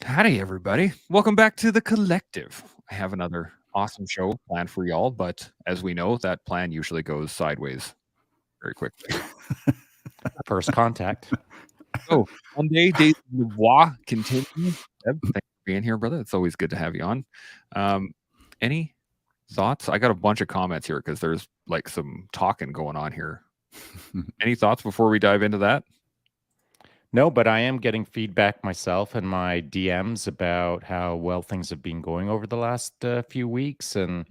Howdy, everybody. Welcome back to The Collective. I have another awesome show planned for y'all, but as we know, that plan usually goes sideways very quickly. First contact. So, Monday, Days of Noir continue. Deb, thanks for being here, brother. It's always good to have you on. Any thoughts? I got a bunch of comments here because there's like some talking going on here. Any thoughts before we dive into that? No, but I am getting feedback myself and my DMs about how well things have been going over the last few weeks. And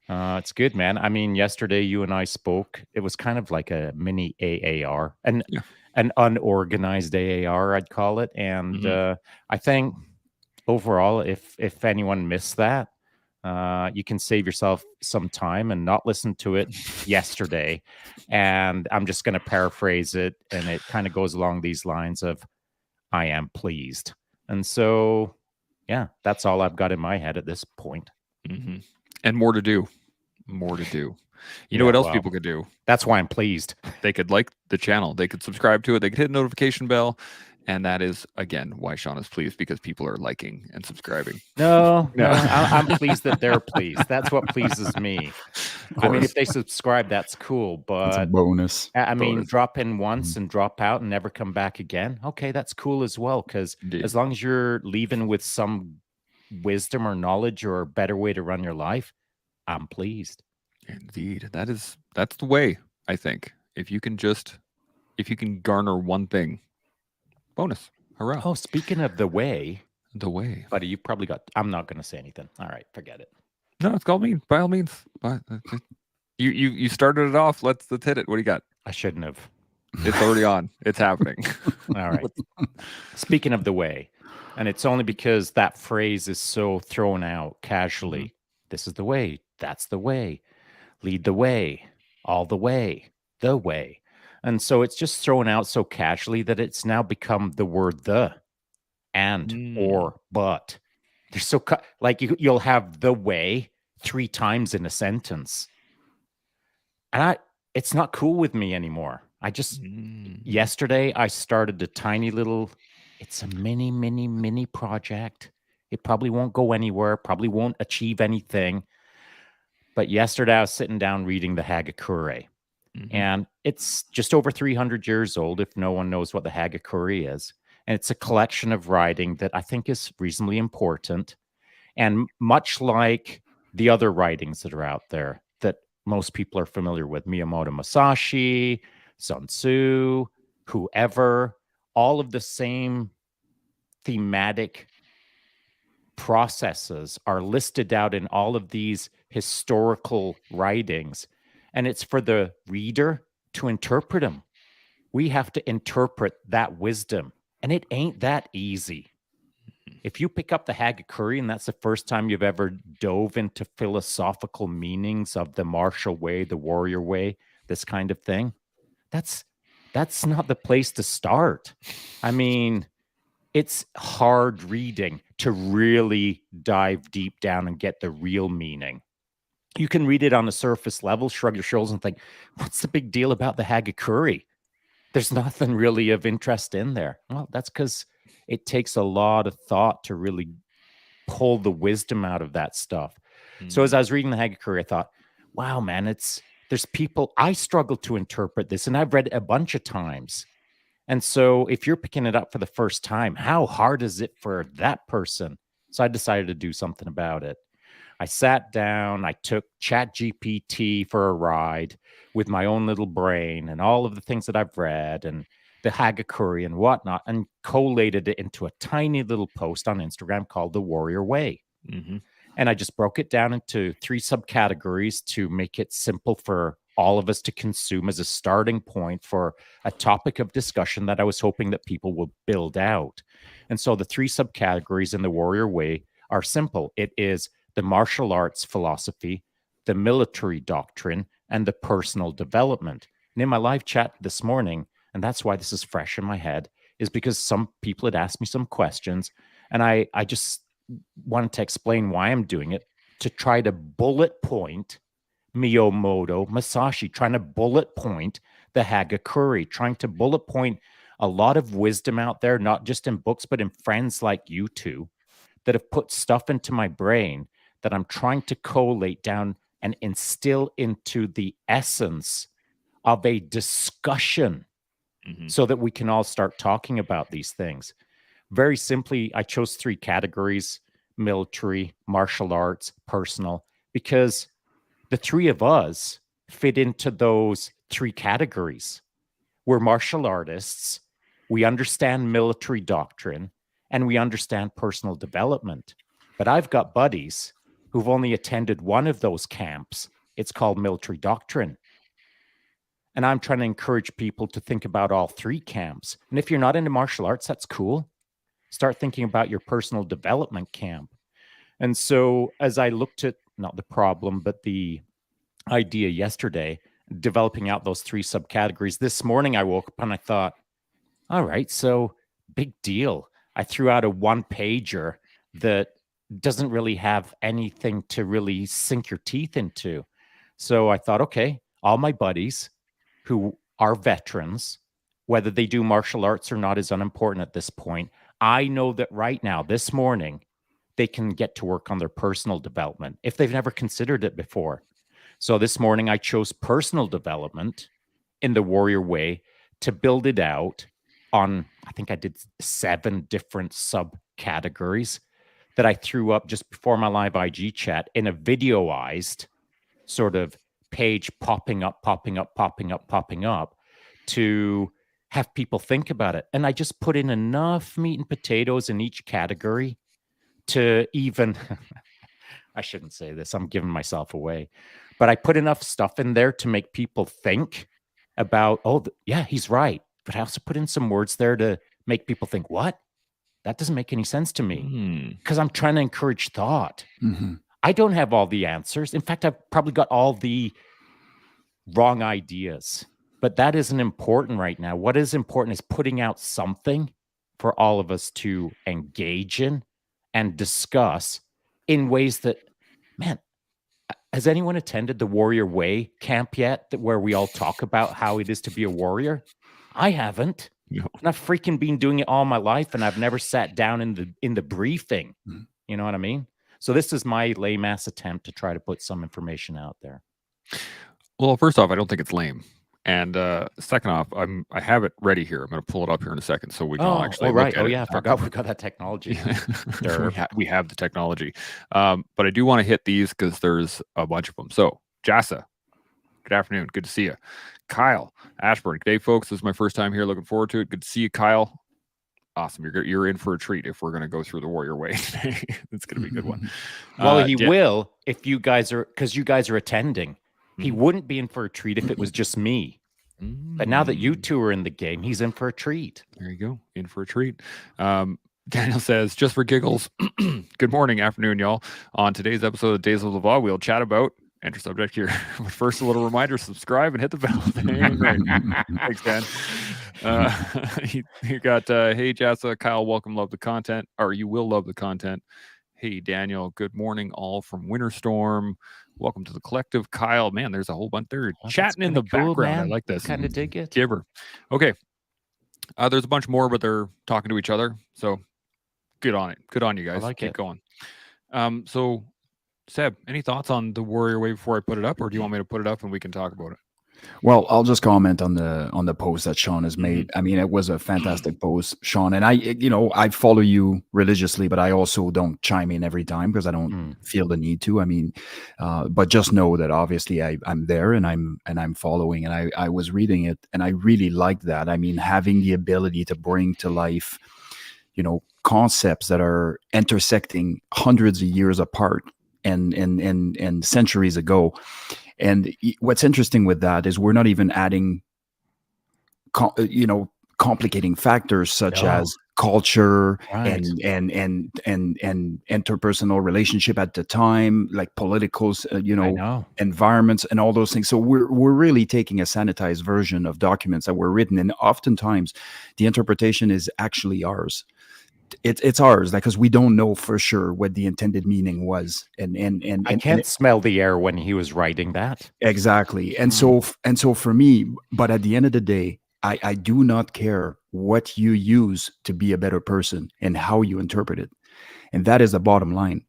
it's good, man. I mean, yesterday you and I spoke. It was kind of like a mini AAR, Yeah. an unorganized AAR, I'd call it. And I think overall, if anyone missed that, you can save yourself some time and not listen to it yesterday. And I'm just going to paraphrase it. And it kind of goes along these lines of, I am pleased. And so, yeah, that's all I've got in my head at this point. And more to do. More to do. You know what else people could do? That's why I'm pleased. They could like the channel. They could subscribe to it. They could hit a notification bell. And that is, again, why Shaun is pleased, because people are liking and subscribing. No, I'm pleased that they're pleased. That's what pleases me. I mean, if they subscribe, that's cool. But it's a bonus. I mean, drop in once and drop out and never come back again. Okay, that's cool as well. Because as long as you're leaving with some wisdom or knowledge or a better way to run your life, I'm pleased. Indeed. That's the way, I think. If you can garner one thing, bonus. Hurrah. Oh, speaking of the way. Buddy, you probably got, I'm not going to say anything. All right, forget it. No, it's called mean, by all means. But you started it off. Let's hit it. What do you got? I shouldn't have. It's already on. It's happening. All right. Speaking of the way, and it's only because that phrase is so thrown out casually. This is the way. That's the way. Lead the way. All the way. The way. And so it's just thrown out so casually that it's now become the word the and or but. They're so like you'll have the way 3 times in a sentence. And it's not cool with me anymore. I just yesterday I started a tiny little, it's a mini project. It probably won't go anywhere, probably won't achieve anything. But yesterday I was sitting down reading the Hagakure. And it's just over 300 years old, if no one knows what the Hagakure is. And it's a collection of writing that I think is reasonably important. And much like the other writings that are out there that most people are familiar with, Miyamoto Musashi, Sun Tzu, whoever, all of the same thematic processes are listed out in all of these historical writings. And it's for the reader to interpret them. We have to interpret that wisdom. And it ain't that easy. If you pick up the Hagakure and that's the first time you've ever dove into philosophical meanings of the martial way, the warrior way, this kind of thing, that's not the place to start. I mean, it's hard reading to really dive deep down and get the real meaning. You can read it on a surface level, shrug your shoulders and think, what's the big deal about the Hagakure? There's nothing really of interest in there. Well, that's because it takes a lot of thought to really pull the wisdom out of that stuff. So as I was reading the Hagakure, I thought, wow, man, there's people, I struggle to interpret this, and I've read it a bunch of times. And so if you're picking it up for the first time, how hard is it for that person? So I decided to do something about it. I sat down, I took ChatGPT for a ride with my own little brain and all of the things that I've read and the Hagakure and whatnot, and collated it into a tiny little post on Instagram called The Warrior Way. And I just broke it down into 3 subcategories to make it simple for all of us to consume as a starting point for a topic of discussion that I was hoping that people would build out. And so the 3 subcategories in The Warrior Way are simple. It is the martial arts philosophy, the military doctrine, and the personal development. And in my live chat this morning, and that's why this is fresh in my head, is because some people had asked me some questions, and I just wanted to explain why I'm doing it, to try to bullet point Miyamoto Musashi, trying to bullet point the Hagakure, trying to bullet point a lot of wisdom out there, not just in books, but in friends like you two. that have put stuff into my brain that I'm trying to collate down and instill into the essence of a discussion so that we can all start talking about these things. Very simply, I chose 3 categories: military, martial arts, personal, because the 3 of us fit into those 3 categories. We're martial artists, we understand military doctrine, and we understand personal development. But I've got buddies who've only attended one of those camps. It's called military doctrine. And I'm trying to encourage people to think about all 3 camps. And if you're not into martial arts, that's cool. Start thinking about your personal development camp. And so, as I looked at not the problem, but the idea yesterday, developing out those 3 subcategories, this morning I woke up and I thought, all right, so big deal. I threw out a 1-pager that doesn't really have anything to really sink your teeth into. So I thought, okay, all my buddies who are veterans, whether they do martial arts or not is unimportant at this point. I know that right now, this morning, they can get to work on their personal development if they've never considered it before. So this morning, I chose personal development in the warrior way to build it out on, I think I did 7 different subcategories that I threw up just before my live IG chat in a videoized sort of page, popping up to have people think about it. And I just put in enough meat and potatoes in each category to even, I shouldn't say this, I'm giving myself away, but I put enough stuff in there to make people think about, oh, yeah, he's right. But I also put in some words there to make people think, what? That doesn't make any sense to me, because I'm trying to encourage thought. I don't have all the answers. In fact, I've probably got all the wrong ideas, but that isn't important right now. What is important is putting out something for all of us to engage in and discuss in ways that, man, has anyone attended the Warrior Way camp yet, where we all talk about how it is to be a warrior? I haven't. No. And I've freaking been doing it all my life, and I've never sat down in the briefing. You know what I mean? So this is my lame ass attempt to try to put some information out there. Well, first off, I don't think it's lame. And second off, I have it ready here. I'm going to pull it up here in a second so we can all actually look at it. Oh, yeah, I forgot we got that technology. we have the technology. But I do want to hit these because there's a bunch of them. So, Jassa, good afternoon. Good to see you. Kyle Ashburn, good day, folks. This is my first time here. Looking forward to it. Good to see you, Kyle. Awesome. You're in for a treat if we're going to go through the Warrior Way today. It's going to be a good one. Well, he will if you guys are, because you guys are attending. He wouldn't be in for a treat if it was just me. But now that you 2 are in the game, he's in for a treat. There you go. In for a treat. Daniel says, just for giggles, good morning, afternoon, y'all. On today's episode of Days of the Law, we'll chat about, enter subject here. But first, a little reminder, subscribe and hit the bell. Thanks, Dan. You got, hey, Jassa, Kyle, welcome, love the content, or you will love the content. Hey, Daniel, good morning, all from Winterstorm. Welcome to the collective. Kyle, man, there's a whole bunch there chatting in the background. Man. I like this. Kind of dig it. Gibber. Okay. There's a bunch more, but they're talking to each other. So good on it. Good on you guys. Keep going. So, Seb, any thoughts on the Warrior Way before I put it up, or do you want me to put it up and we can talk about it? Well, I'll just comment on the post that Shaun has made. I mean, it was a fantastic post, Shaun, and I follow you religiously, but I also don't chime in every time because I don't feel the need to. I mean, but just know that obviously I'm there and I'm following, and I was reading it, and I really liked that. I mean, having the ability to bring to life, concepts that are intersecting hundreds of years apart and centuries ago. And what's interesting with that is we're not even adding, complicating factors such as culture and interpersonal relationship at the time, like political, environments and all those things. So we're really taking a sanitized version of documents that were written, and oftentimes the interpretation is actually ours. It's ours, because we don't know for sure what the intended meaning was, and I can't smell the air when he was writing that. Exactly, and so for me, but at the end of the day, I do not care what you use to be a better person and how you interpret it. And that is the bottom line.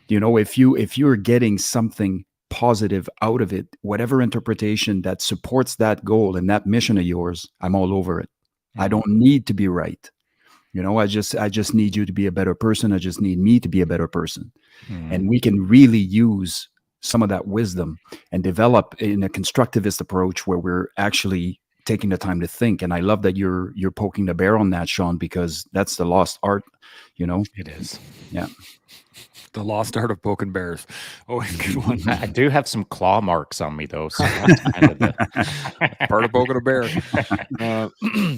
If you're getting something positive out of it, whatever interpretation that supports that goal and that mission of yours, I'm all over it. I don't need to be right. I just need you to be a better person. I just need me to be a better person. And we can really use some of that wisdom and develop in a constructivist approach where we're actually taking the time to think. And I love that you're poking the bear on that, Shaun, because that's the lost art. It is. Yeah. The lost art of poking bears. Oh, good one. I do have some claw marks on me though, so that's kind of the part of poking a bear.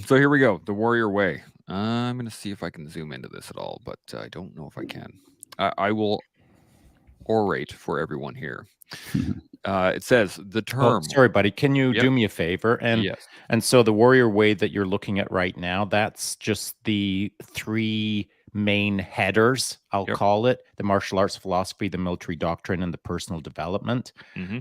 So here we go. The warrior way. I'm going to see if I can zoom into this at all, but I don't know if I can. I will orate for everyone here. It says the term. Sorry, buddy. Can you do me a favor? Yes. And so the warrior way that you're looking at right now, that's just the 3 main headers, I'll call it: the martial arts philosophy, the military doctrine, and the personal development.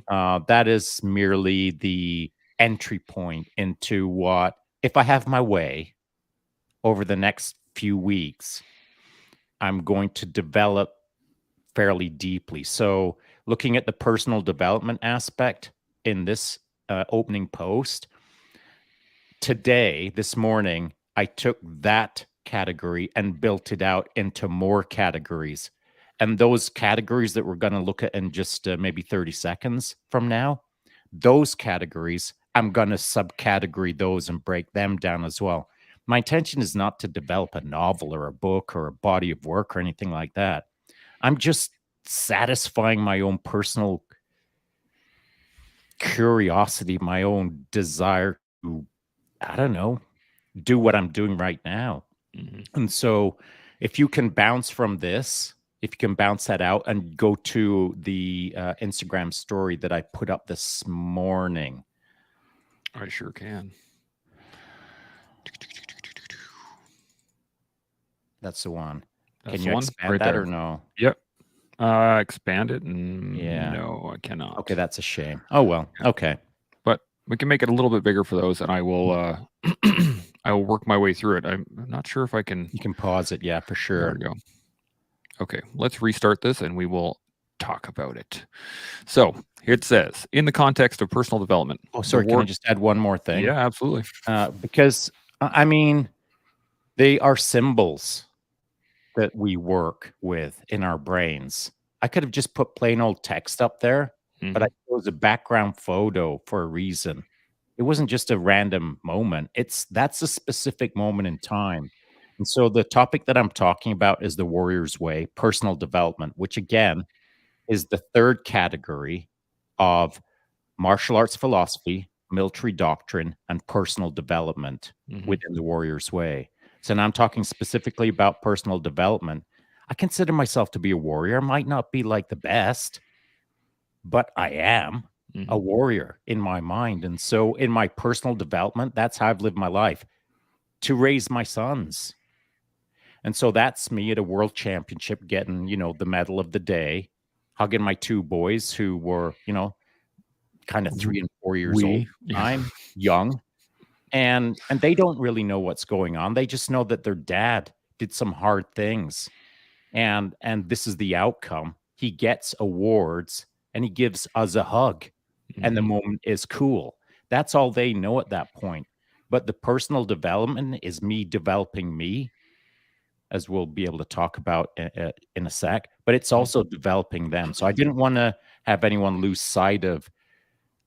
That is merely the entry point into what, if I have my way over the next few weeks, I'm going to develop fairly deeply. So looking at the personal development aspect in this opening post, this morning, I took that category and built it out into more categories. And those categories that we're going to look at in just maybe 30 seconds from now, those categories, I'm going to subcategory those and break them down as well. My intention is not to develop a novel or a book or a body of work or anything like that. I'm just satisfying my own personal curiosity, my own desire to, I don't know, do what I'm doing right now. And so if you can bounce from this, if you can bounce that out and go to the Instagram story that I put up this morning. I sure can. That's the one. That's Can you expand right that there. or no? Yep. Expand it? No, I cannot. Okay, that's a shame. Oh, well, okay. But we can make it a little bit bigger for those, and I will I will work my way through it. I'm not sure if I can. You can pause it, yeah, for sure. There we go. Okay, let's restart this, and we will talk about it. So it says, in the context of personal development. Oh, sorry, can I just add one more thing? Yeah, absolutely. Because, I mean, they are symbols that we work with in our brains. I could have just put plain old text up there, but I chose a background photo for a reason. It wasn't just a random moment. That's a specific moment in time. And so the topic that I'm talking about is the warrior's way, personal development, which again is the 3rd category of martial arts philosophy, military doctrine, and personal development within the warrior's way. So now I'm talking specifically about personal development. I consider myself to be a warrior. I might not be like the best, but I am a warrior in my mind. And so in my personal development, that's how I've lived my life, to raise my sons. And so that's me at a world championship getting, the medal of the day, hugging my 2 boys who were, kind of 3 and 4 years old. I'm young. And they don't really know what's going on. They just know that their dad did some hard things. And this is the outcome. He gets awards and he gives us a hug. And the moment is cool. That's all they know at that point. But the personal development is me developing me, as we'll be able to talk about in a sec. But it's also developing them. So I didn't want to have anyone lose sight of.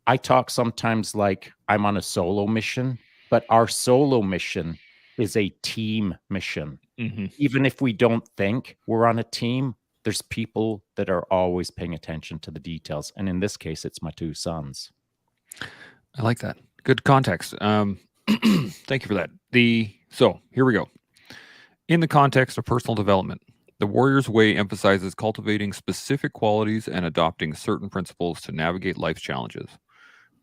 I talk sometimes like I'm on a solo mission, but our solo mission is a team mission. Even if we don't think we're on a team, there's people that are always paying attention to the details. And in this case, it's my 2 sons. I like that. Good context. Thank you for that. So here we go. In the context of personal development, the warrior's way emphasizes cultivating specific qualities and adopting certain principles to navigate life's challenges.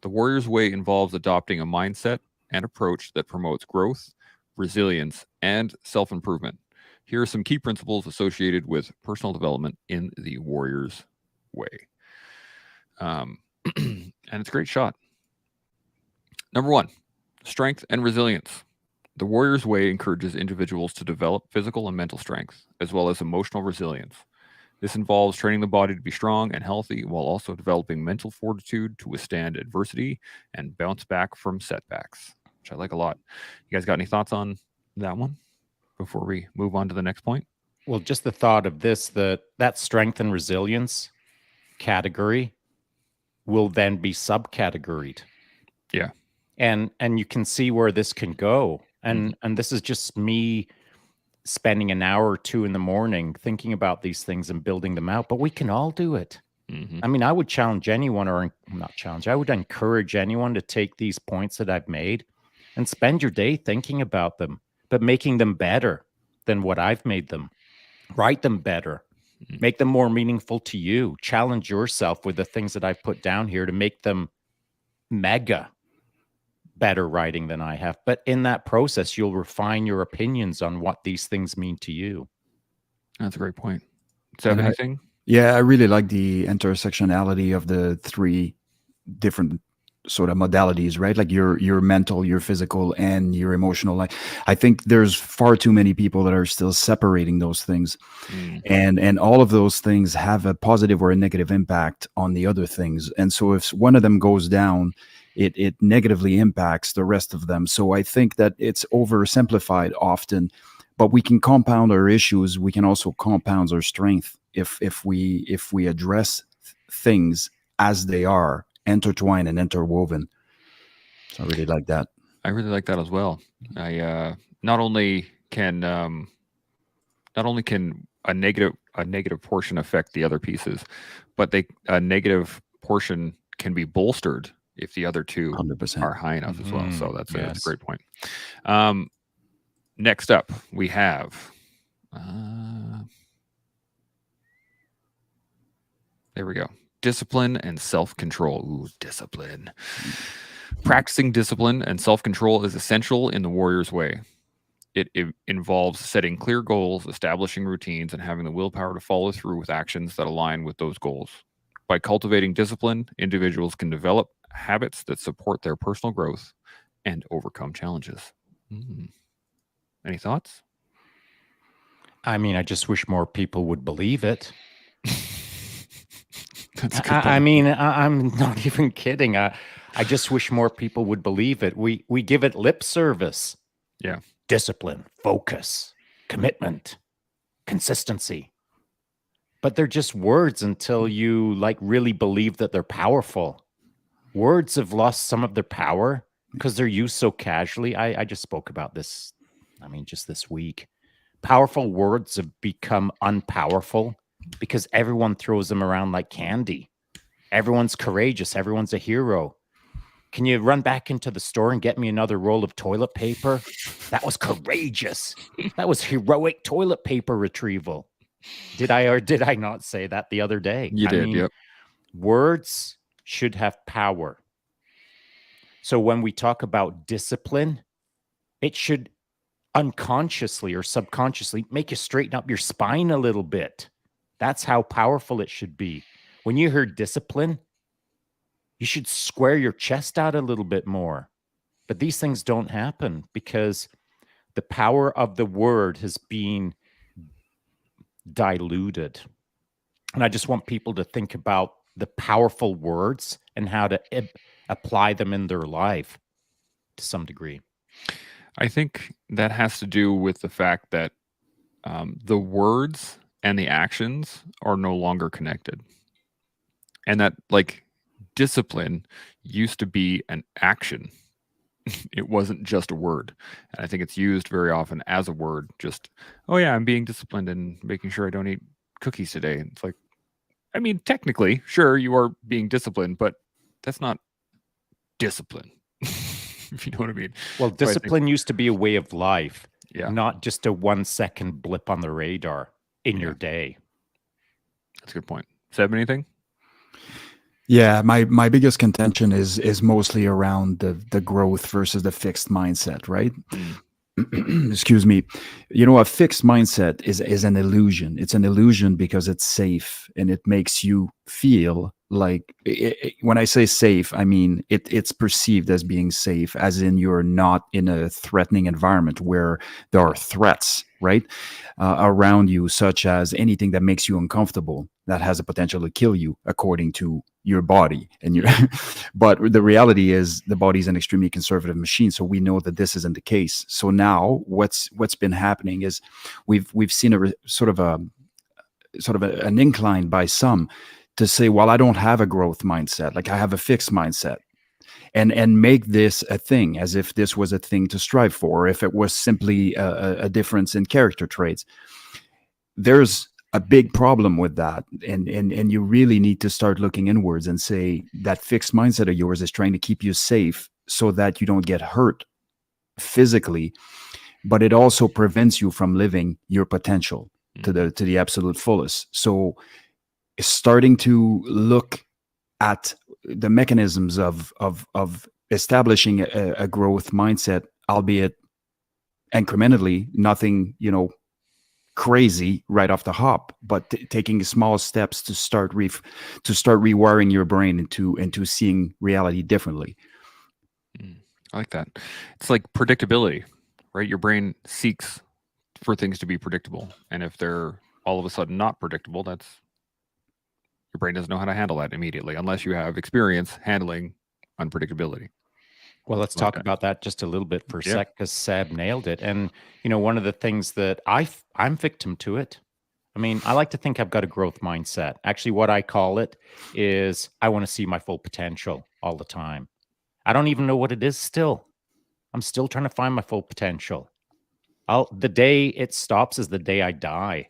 The warrior's way involves adopting a mindset and approach that promotes growth, resilience, and self-improvement. Here are some key principles associated with personal development in the warrior's way. And it's a great shot. Number 1, strength and resilience. The Warrior's Way encourages individuals to develop physical and mental strength, as well as emotional resilience. This involves training the body to be strong and healthy while also developing mental fortitude to withstand adversity and bounce back from setbacks, which I like a lot. You guys got any thoughts on that one before we move on to the next point? Well, just the thought of this, that strength and resilience category will then be subcategoried. Yeah. And you can see where this can go. And this is just me spending an hour or two in the morning thinking about these things and building them out, but we can all do it. I mean, I would challenge anyone, or not challenge, I would encourage anyone to take these points that I've made and spend your day thinking about them, but making them better than what I've made them. Write them better. Make them more meaningful to you. Challenge yourself with the things that I've put down here to make them mega better writing than I have. But in that process, you'll refine your opinions on what these things mean to you. That's a great point. Seb, anything? Yeah, I really like the intersectionality of the three different sort of modalities, right? Like your mental, your physical, and your emotional. Like, I think there's far too many people that are still separating those things, and all of those things have a positive or a negative impact on the other things. And so if one of them goes down, it negatively impacts the rest of them. So I think that it's oversimplified often, but we can compound our issues. We can also compound our strength if we address things as they are, intertwined and interwoven. So I really like that. I really like that as well. I not only can a negative portion affect the other pieces, but a negative portion can be bolstered if the other two 100%. are high enough as well. So that's a great point. Next up, we have there we go. Discipline and self-control. Ooh, discipline. Practicing discipline and self-control is essential in the Warrior's Way. It involves setting clear goals, establishing routines, and having the willpower to follow through with actions that align with those goals. By cultivating discipline, individuals can develop habits that support their personal growth and overcome challenges. Any thoughts? I mean, I just wish more people would believe it. I mean, I'm not even kidding. I just wish more people would believe it. We give it lip service. Yeah. Discipline, focus, commitment, consistency. But they're just words until you really believe that they're powerful. Words have lost some of their power because they're used so casually. I just spoke about this, just this week. Powerful words have become unpowerful because everyone throws them around like candy. Everyone's courageous. Everyone's a hero. Can you run back into the store and get me another roll of toilet paper? That was courageous. That was heroic toilet paper retrieval. Did I or did I not say that the other day? You did, yep. Words should have power. So when we talk about discipline, it should unconsciously or subconsciously make you straighten up your spine a little bit. That's how powerful it should be. When you hear discipline, you should square your chest out a little bit more. But these things don't happen because the power of the word has been diluted. And I just want people to think about the powerful words and how to apply them in their life to some degree. I think that has to do with the fact that the words and the actions are no longer connected. And that, discipline used to be an action. It wasn't just a word. And I think it's used very often as a word. Just, oh yeah, I'm being disciplined and making sure I don't eat cookies today. And it's like, technically, sure, you are being disciplined, but that's not discipline. If you know what I mean. Well, discipline used to be a way of life, yeah, not just a 1 second blip on the radar in your day. That's a good point. Seb, anything? Yeah, my biggest contention is mostly around the growth versus the fixed mindset, right? Excuse me. A fixed mindset is an illusion. It's an illusion because it's safe and it makes you feel like when I say safe, I mean it's perceived as being safe, as in you're not in a threatening environment where there are threats, right, around you, such as anything that makes you uncomfortable that has a potential to kill you, according to your body and your. But the reality is, the body is an extremely conservative machine, so we know that this isn't the case. So now, what's been happening is we've seen sort of an incline by some to say, well, I don't have a growth mindset, like I have a fixed mindset, and make this a thing, as if this was a thing to strive for, or if it was simply a difference in character traits. There's a big problem with that, and you really need to start looking inwards and say that fixed mindset of yours is trying to keep you safe so that you don't get hurt physically, but it also prevents you from living your potential to the absolute fullest. So starting to look at the mechanisms of establishing a growth mindset, albeit incrementally, nothing, crazy right off the hop, but taking small steps to start rewiring your brain into seeing reality differently. I like that. It's like predictability, right? Your brain seeks for things to be predictable, and if they're all of a sudden not predictable, that's your brain doesn't know how to handle that immediately, unless you have experience handling unpredictability. Well, let's talk about that just a little bit for a sec, because Seb nailed it. And, one of the things that I'm victim to it. I mean, I like to think I've got a growth mindset. Actually, what I call it is I want to see my full potential all the time. I don't even know what it is still. I'm still trying to find my full potential. The day it stops is the day I die.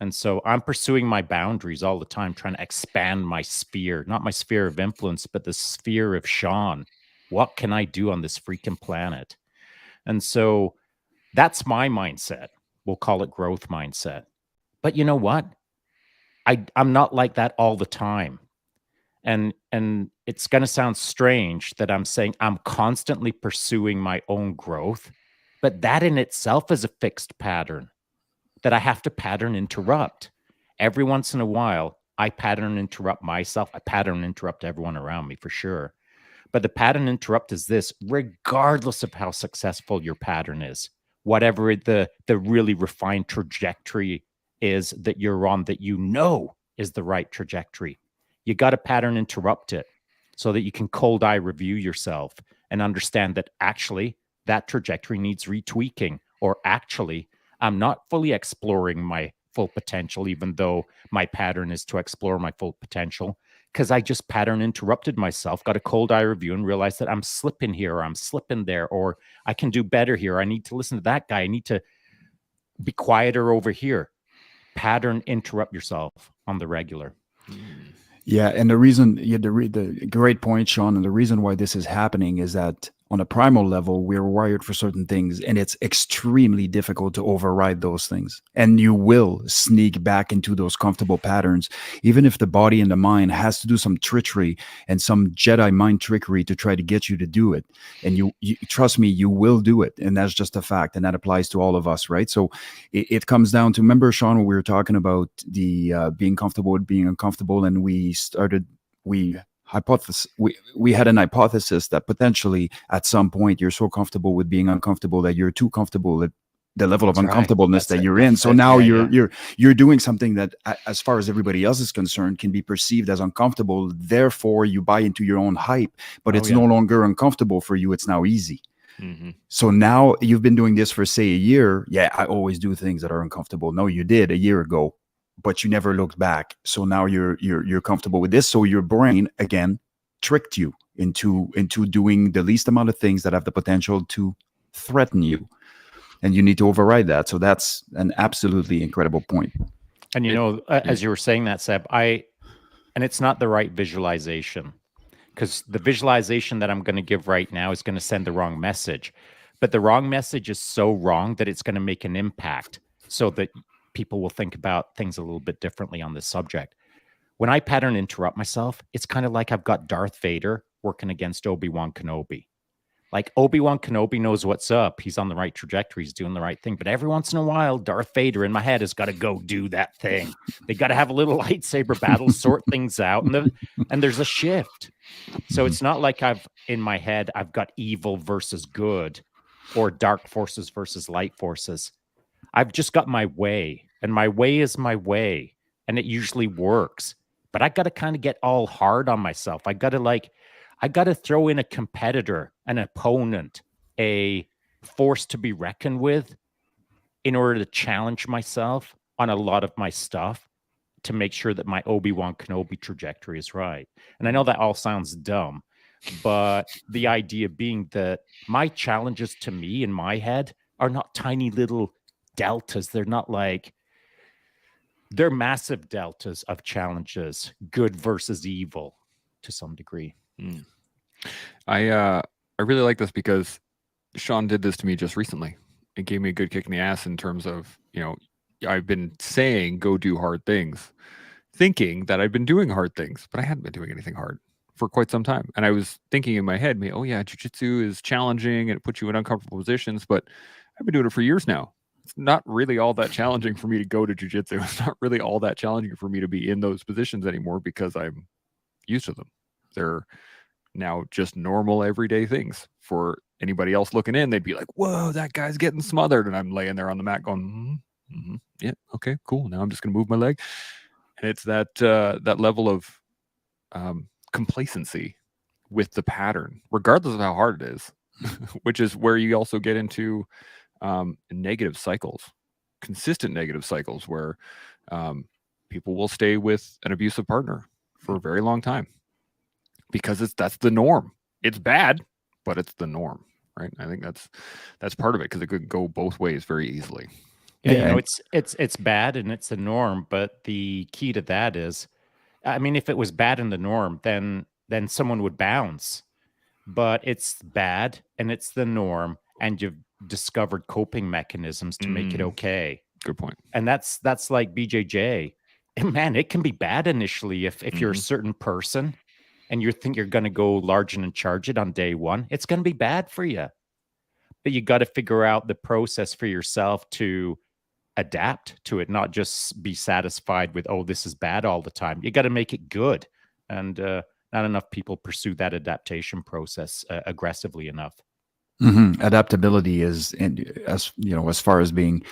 And so I'm pursuing my boundaries all the time, trying to expand my sphere, not my sphere of influence, but the sphere of Shaun. What can I do on this freaking planet? And so that's my mindset. We'll call it growth mindset. But you know what? I'm not like that all the time. And it's going to sound strange that I'm saying I'm constantly pursuing my own growth, but that in itself is a fixed pattern that I have to pattern interrupt. Every once in a while, I pattern interrupt myself. I pattern interrupt everyone around me, for sure. But the pattern interrupt is this: regardless of how successful your pattern is, whatever the really refined trajectory is that you're on, that is the right trajectory, you got to pattern interrupt it so that you can cold eye review yourself and understand that actually that trajectory needs retweaking, or actually I'm not fully exploring my full potential, even though my pattern is to explore my full potential, because I just pattern interrupted myself, got a cold eye review, and realized that I'm slipping here, or I'm slipping there, or I can do better here. I need to listen to that guy. I need to be quieter over here. Pattern interrupt yourself on the regular. Yeah, and the reason, the great point, Shaun, and the reason why this is happening is that on a primal level, we're wired for certain things, and it's extremely difficult to override those things. And you will sneak back into those comfortable patterns, even if the body and the mind has to do some trickery and some Jedi mind trickery to try to get you to do it. And you trust me, you will do it. And that's just a fact. And that applies to all of us, right? So it comes down to, remember, Shaun, when we were talking about the being comfortable with being uncomfortable, and we had an hypothesis that potentially at some point you're so comfortable with being uncomfortable that you're too comfortable at the level of uncomfortableness that you're in. So now you're doing something that, as far as everybody else is concerned, can be perceived as uncomfortable. Therefore, you buy into your own hype, but it's no longer uncomfortable for you. It's now easy. Mm-hmm. So now you've been doing this for, say, a year. Yeah, I always do things that are uncomfortable. No, you did a year ago, but you never looked back. So now you're comfortable with this. So your brain again tricked you into doing the least amount of things that have the potential to threaten you, and you need to override that. So that's an absolutely incredible point. And as you were saying that, Seb, and it's not the right visualization, because the visualization that I'm going to give right now is going to send the wrong message. But the wrong message is so wrong that it's going to make an impact, so that people will think about things a little bit differently on this subject. When I pattern interrupt myself, it's kind of like I've got Darth Vader working against Obi-Wan Kenobi. Like Obi-Wan Kenobi knows what's up. He's on the right trajectory. He's doing the right thing. But every once in a while, Darth Vader in my head has got to go do that thing. They got to have a little lightsaber battle, sort things out, and there's a shift. So it's not like in my head, I've got evil versus good or dark forces versus light forces. I've just got my way, and my way is my way, and it usually works. But I got to kind of get all hard on myself. I got to throw in a competitor, an opponent, a force to be reckoned with in order to challenge myself on a lot of my stuff to make sure that my Obi-Wan Kenobi trajectory is right. And I know that all sounds dumb, but the idea being that my challenges to me in my head are not tiny little deltas. They're massive deltas of challenges, good versus evil to some degree. I really like this because Shaun did this to me just recently. It gave me a good kick in the ass in terms of, I've been saying go do hard things, thinking that I've been doing hard things, but I hadn't been doing anything hard for quite some time. And I was thinking in my head, oh yeah, jiu-jitsu is challenging and it puts you in uncomfortable positions, but I've been doing it for years now. It's not really all that challenging for me to go to jiu-jitsu. It's not really all that challenging for me to be in those positions anymore because I'm used to them. They're now just normal everyday things. For anybody else looking in, they'd be like, whoa, that guy's getting smothered. And I'm laying there on the mat going, yeah, okay, cool. Now I'm just going to move my leg. And it's that level of complacency with the pattern, regardless of how hard it is, which is where you also get into negative cycles, consistent negative cycles where people will stay with an abusive partner for a very long time because that's the norm. It's bad, but it's the norm, right? I think that's part of it because it could go both ways very easily. Yeah, it's bad and it's the norm, but the key to that is, I mean, if it was bad in the norm, then someone would bounce. But it's bad and it's the norm, and you've discovered coping mechanisms to make it okay. Good point. And that's like BJJ. And man, it can be bad initially if you're a certain person and you think you're going to go large and in charge it on day one. It's going to be bad for you. But you got to figure out the process for yourself to adapt to it, not just be satisfied with, oh, this is bad all the time. You got to make it good. And not enough people pursue that adaptation process aggressively enough. Adaptability is, as you know, as far as being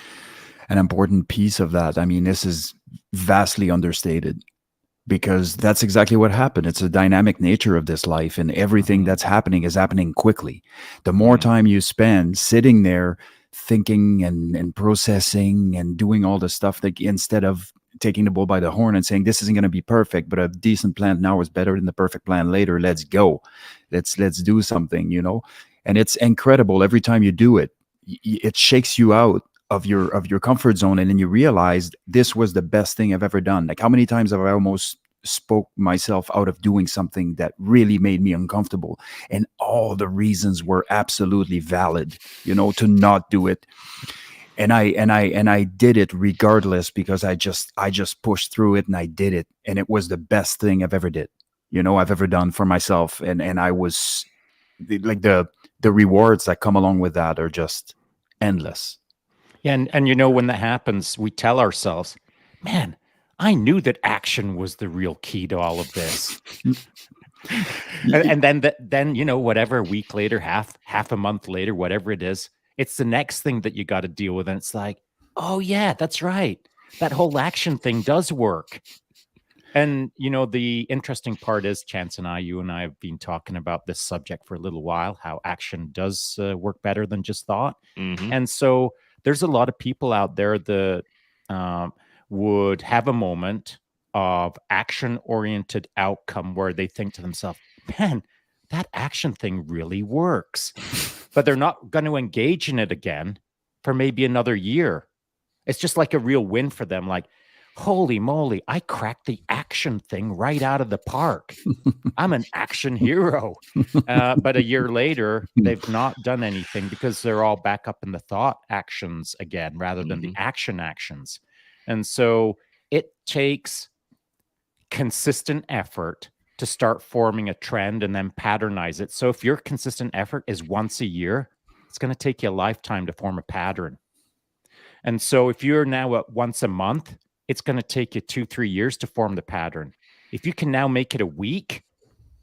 an important piece of that, I mean, this is vastly understated because that's exactly what happened. It's a dynamic nature of this life, and everything that's happening is happening quickly. The more time you spend sitting there thinking and processing and doing all the stuff that, instead of taking the bull by the horn and saying this isn't going to be perfect, but a decent plan now is better than the perfect plan later. Let's go. Let's do something, you know. And it's incredible every time you do it. It shakes you out of your comfort zone, and then you realize this was the best thing I've ever done. Like, how many times have I almost spoke myself out of doing something that really made me uncomfortable, and all the reasons were absolutely valid, you know, to not do it. And I did it regardless because I just pushed through it and I did it, and it was the best thing I've ever done for myself. And I was like, the rewards that come along with that are just endless. Yeah, and you know, when that happens, we tell ourselves, man, I knew that action was the real key to all of this. and then you know, whatever, a week later, half a month later, whatever it is, it's the next thing that you got to deal with. And it's like, oh yeah, that's right. That whole action thing does work. And you know, the interesting part is, Chance and you and I have been talking about this subject for a little while, how action does work better than just thought. And so there's a lot of people out there that would have a moment of action-oriented outcome where they think to themselves, man, that action thing really works. But they're not going to engage in it again for maybe another year. It's just like a real win for them. Like, holy moly, I cracked the action thing right out of the park. I'm an action hero. But a year later, they've not done anything because they're all back up in the thought actions again, rather than the action actions. And so it takes consistent effort to start forming a trend and then patternize it. So if your consistent effort is once a year, it's going to take you a lifetime to form a pattern. And so if you're now at once a month, it's going to take you 2-3 years to form the pattern. If you can now make it a week,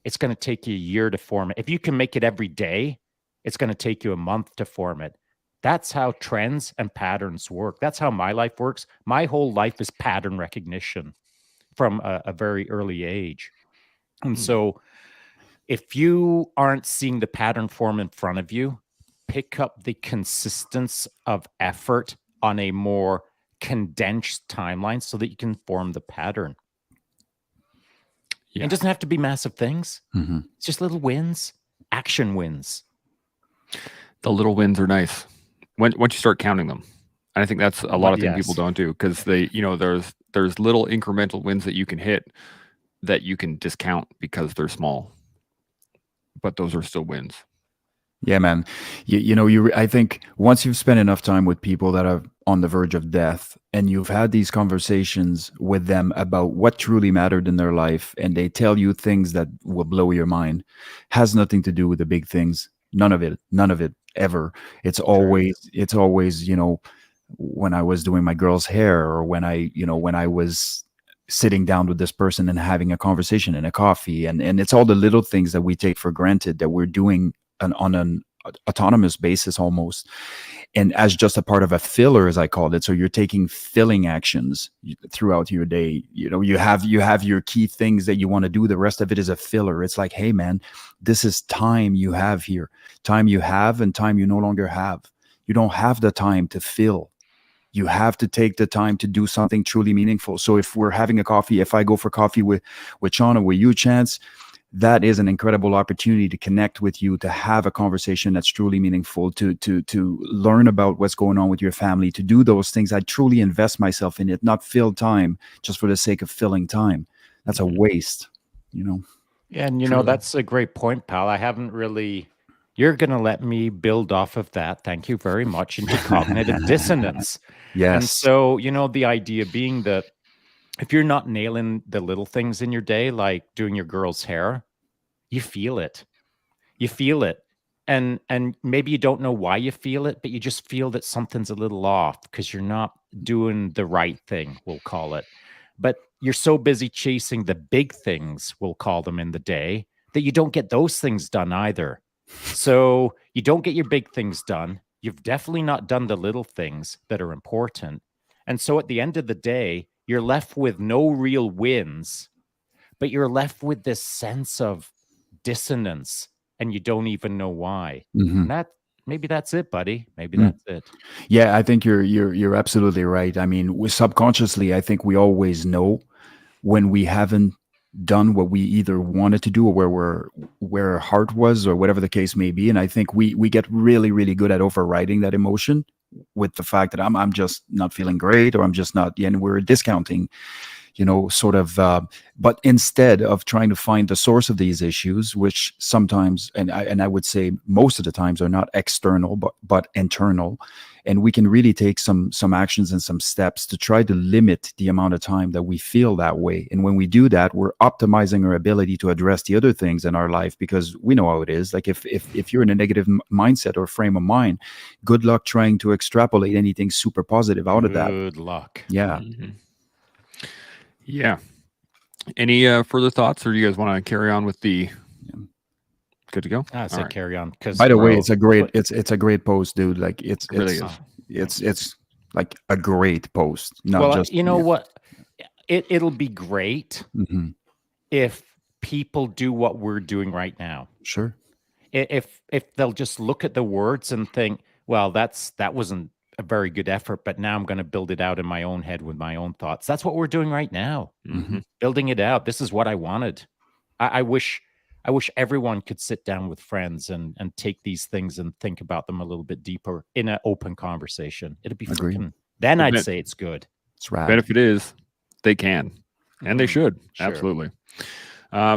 it's going to take you a year to form it. If you can make it every day, it's going to take you a month to form it. That's how trends and patterns work. That's how my life works. My whole life is pattern recognition from a very early age. And so if you aren't seeing the pattern form in front of you, pick up the consistency of effort on a more condensed timeline so that you can form the pattern. Yeah. It doesn't have to be massive things. It's just little wins, action wins. The little wins are nice once you start counting them. And I think that's a lot of things people don't do, because they, there's little incremental wins that you can hit that you can discount because they're small, but those are still wins. Yeah, man. I think once you've spent enough time with people that are on the verge of death, and you've had these conversations with them about what truly mattered in their life, and they tell you things that will blow your mind, has nothing to do with the big things. None of it ever. It's always, when I was doing my girl's hair, or when I was sitting down with this person and having a conversation and a coffee, and it's all the little things that we take for granted that we're doing on an autonomous basis almost, and as just a part of a filler, as I called it. So you're taking filling actions throughout your day. You have your key things that you want to do. The rest of it is a filler. It's like, hey man, this is time you have here, time you have and time you no longer have. You don't have the time to fill. You have to take the time to do something truly meaningful. So if we're having a coffee, if I go for coffee with Shaun or with you, Chance, that is an incredible opportunity to connect with you, to have a conversation that's truly meaningful, to learn about what's going on with your family, to do those things. I truly invest myself in it, not fill time just for the sake of filling time. That's a waste, And, that's a great point, pal. I haven't really... You're going to let me build off of that. Thank you very much. Into cognitive dissonance. Yes. And so, the idea being that if you're not nailing the little things in your day, like doing your girl's hair, you feel it. You feel it. And maybe you don't know why you feel it, but you just feel that something's a little off because you're not doing the right thing, we'll call it. But you're so busy chasing the big things, we'll call them, in the day, that you don't get those things done either. So you don't get your big things done. You've definitely not done the little things that are important. And so at the end of the day, you're left with no real wins, but you're left with this sense of dissonance, and you don't even know why. And maybe that's it, buddy. Maybe that's it. Yeah, I think you're absolutely right. I mean, subconsciously, I think we always know when we haven't done what we either wanted to do, or where our heart was, or whatever the case may be. And I think we get really, really good at overriding that emotion with the fact that I'm just not feeling great, or I'm just not, and we're discounting, but instead of trying to find the source of these issues, which sometimes, and I would say most of the times, are not external, but internal. And we can really take some actions and some steps to try to limit the amount of time that we feel that way. And when we do that, we're optimizing our ability to address the other things in our life, because we know how it is. Like if you're in a negative mindset or frame of mind, good luck trying to extrapolate anything super positive out of that. Good luck. Yeah. Yeah. Any further thoughts, or do you guys want to carry on with the... Good to go? I say carry on. Because, by the way, it's a great post, dude. Like it's really it's like a great post. What? It'll be great if people do what we're doing right now. Sure. If they'll just look at the words and think, well, that wasn't a very good effort, but now I'm going to build it out in my own head with my own thoughts. That's what we're doing right now. Building it out. This is what I wanted. I wish everyone could sit down with friends and take these things and think about them a little bit deeper in an open conversation. It'd be freaking... Then I'd say it's good. It's right. Benefit is they can, and they should. Sure. Absolutely.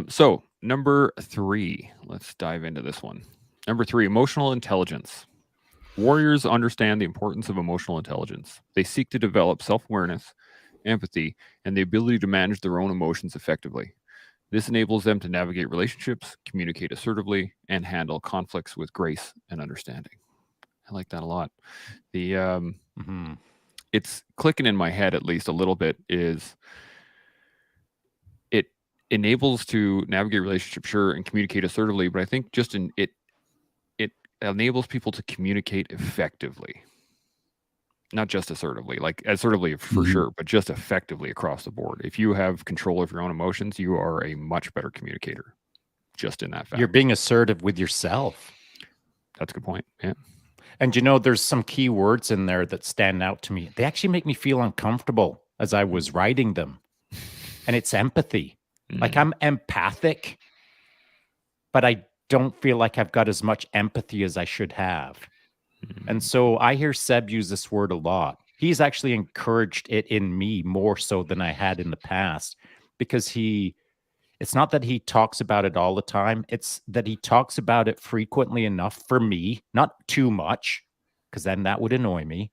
So number 3, let's dive into this one. Number 3, emotional intelligence. Warriors understand the importance of emotional intelligence. They seek to develop self-awareness, empathy, and the ability to manage their own emotions effectively. This enables them to navigate relationships, communicate assertively, and handle conflicts with grace and understanding. I like that a lot. The it's clicking in my head at least a little bit is it enables to navigate relationships, sure, and communicate assertively, but I think just it enables people to communicate effectively. Not just assertively, like assertively for sure, but just effectively across the board. If you have control of your own emotions, you are a much better communicator just in that fact. You're being assertive with yourself. That's a good point. Yeah. And there's some key words in there that stand out to me. They actually make me feel uncomfortable as I was writing them. And it's empathy. Like I'm empathic, but I don't feel like I've got as much empathy as I should have. And so I hear Seb use this word a lot. He's actually encouraged it in me more so than I had in the past, because it's not that he talks about it all the time. It's that he talks about it frequently enough for me, not too much, because then that would annoy me,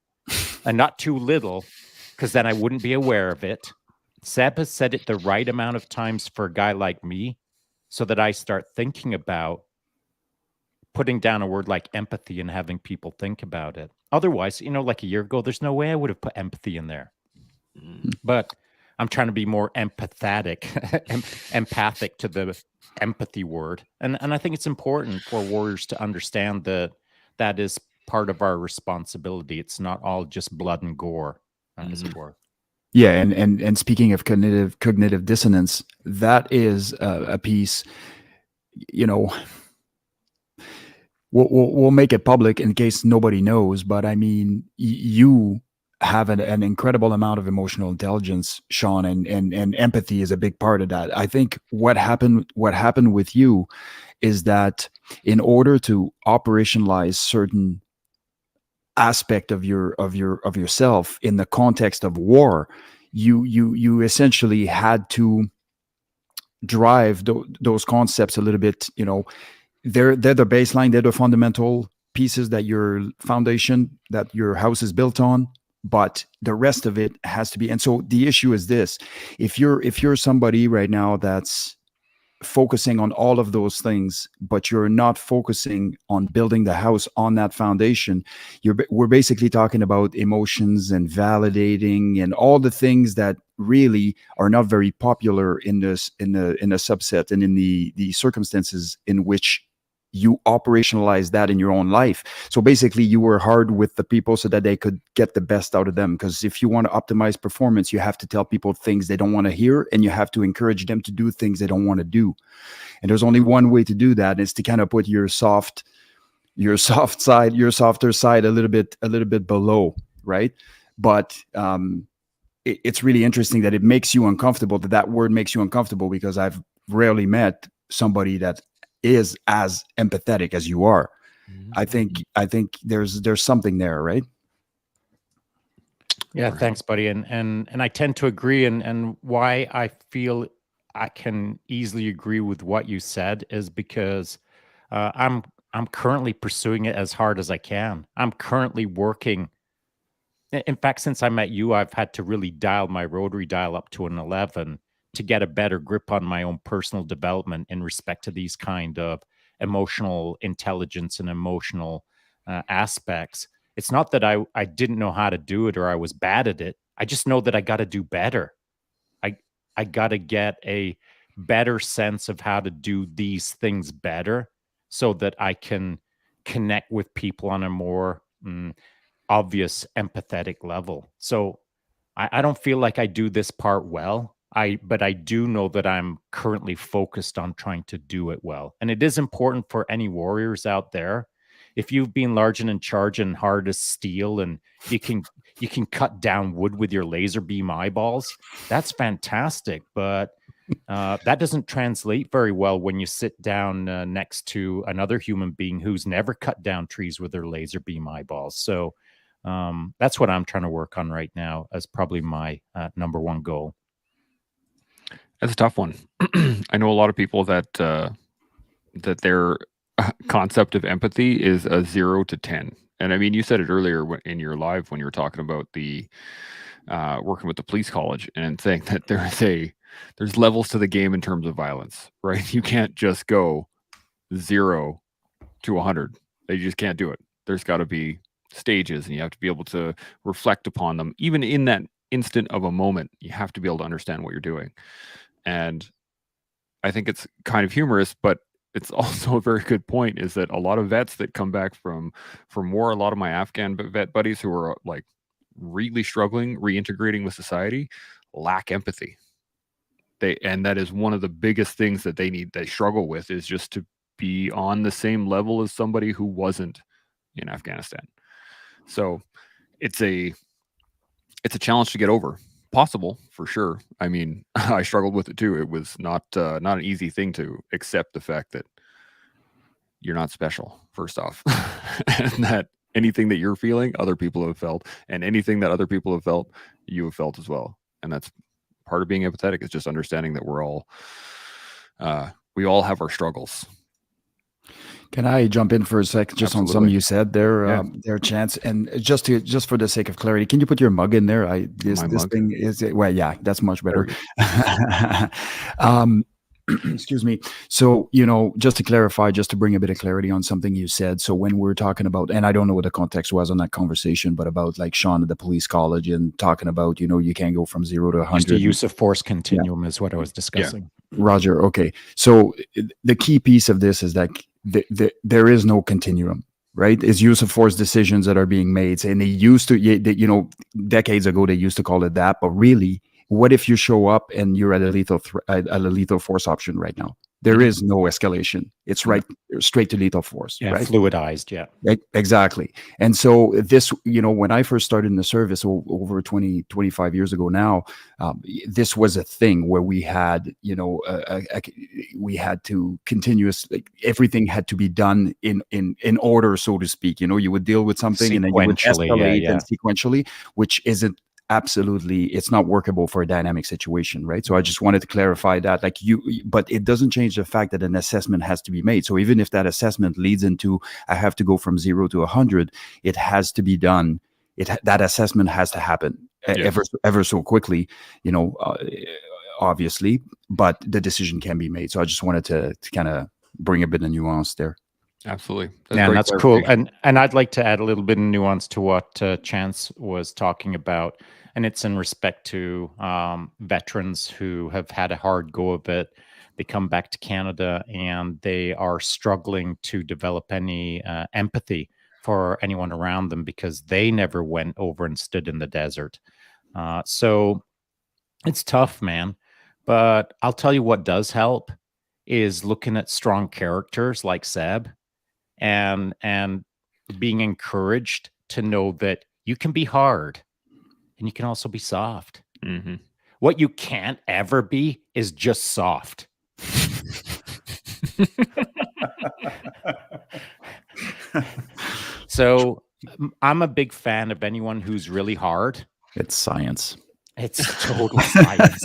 and not too little, because then I wouldn't be aware of it. Seb has said it the right amount of times for a guy like me, so that I start thinking about putting down a word like empathy and having people think about it. Otherwise, like a year ago, there's no way I would have put empathy in there. But I'm trying to be more empathic to the empathy word. And I think it's important for warriors to understand that is part of our responsibility. It's not all just blood and gore, as it were. Yeah, and speaking of cognitive dissonance, that is a piece, we'll make it public in case nobody knows, but I mean, you have an incredible amount of emotional intelligence, Shaun, and empathy is a big part of that. I think what happened with you is that in order to operationalize certain aspect of yourself in the context of war, you essentially had to drive those concepts a little bit. They're the baseline, they're the fundamental pieces that your foundation, that your house is built on, but the rest of it has to be. And so the issue is this: if you're somebody right now that's focusing on all of those things, but you're not focusing on building the house on that foundation, we're basically talking about emotions and validating and all the things that really are not very popular in a subset and in the circumstances in which you operationalize that in your own life. So basically you were hard with the people so that they could get the best out of them. Because if you want to optimize performance, you have to tell people things they don't want to hear, and you have to encourage them to do things they don't want to do. And there's only one way to do that, is to kind of put your softer side a little bit below, right? But it's really interesting that it makes you uncomfortable, that word makes you uncomfortable, because I've rarely met somebody that is as empathetic as you are. I think there's something there, right? Yeah, thanks, buddy. And I tend to agree. And why I feel I can easily agree with what you said is because I'm currently pursuing it as hard as I can. I'm currently working. In fact, since I met you, I've had to really dial my rotary dial up to an 11 to get a better grip on my own personal development in respect to these kind of emotional intelligence and emotional aspects. It's not that I didn't know how to do it or I was bad at it. I just know that I got to do better. I got to get a better sense of how to do these things better so that I can connect with people on a more obvious empathetic level. So I don't feel like I do this part well. But I do know that I'm currently focused on trying to do it well. And it is important for any warriors out there. If you've been large and in charge and hard as steel, and you can cut down wood with your laser beam eyeballs, that's fantastic. But that doesn't translate very well when you sit down next to another human being who's never cut down trees with their laser beam eyeballs. So that's what I'm trying to work on right now as probably my number one goal. That's a tough one. I know a lot of people that their concept of empathy is a 0 to 10. And I mean, you said it earlier in your live when you were talking about the working with the police college and saying that there is there's levels to the game in terms of violence, right? You can't just go 0 to 100. You just can't do it. There's got to be stages, and you have to be able to reflect upon them. Even in that instant of a moment, you have to be able to understand what you're doing. And I think it's kind of humorous, but it's also a very good point, is that a lot of vets that come back from war, a lot of my Afghan vet buddies who are like really struggling reintegrating with society, lack empathy. And that is one of the biggest things that they struggle with, is just to be on the same level as somebody who wasn't in Afghanistan. So it's a challenge to get over. Possible, for sure. I mean, I struggled with it too. It was not an easy thing to accept the fact that you're not special, first off, and that anything that you're feeling, other people have felt, and anything that other people have felt, you have felt as well. And that's part of being empathetic, is just understanding that we all have our struggles. Can I jump in for a sec, just on something you said there, Chance? And just for the sake of clarity, can you put your mug in there? This mug? thing is, well, yeah, that's much better. Excuse me. So, just to clarify, just to bring a bit of clarity on something you said. So when we're talking about, and I don't know what the context was on that conversation, but about like Shaun at the police college and talking about, you can't go from 0 to 100. Just the use of force continuum is what I was discussing. Yeah. Roger. Okay. So the key piece of this is that there is no continuum, right? It's use of force decisions that are being made. And they used to, decades ago, they used to call it that. But really, what if you show up and you're at a lethal force option right now? There is no escalation. It's right straight to lethal force. Yeah, right? Fluidized. Yeah, exactly. And so this, when I first started in the service over 25 years ago now, this was a thing where we had, we had to continuously, everything had to be done in order, so to speak. You would deal with something and then you would escalate and sequentially, which isn't. Absolutely, it's not workable for a dynamic situation, right? So I just wanted to clarify that, but it doesn't change the fact that an assessment has to be made. So even if that assessment leads into, I have to go from 0 to 100, it has to be done. That assessment has to happen ever so quickly, obviously, but the decision can be made. So I just wanted to kind of bring a bit of nuance there. Absolutely. That's cool. And I'd like to add a little bit of nuance to what Chance was talking about. And it's in respect to veterans who have had a hard go of it. They come back to Canada and they are struggling to develop any empathy for anyone around them because they never went over and stood in the desert. So it's tough, man. But I'll tell you what does help is looking at strong characters like Seb and being encouraged to know that you can be hard and you can also be soft. Mm-hmm. What you can't ever be is just soft. So I'm a big fan of anyone who's really hard. It's science. It's total science.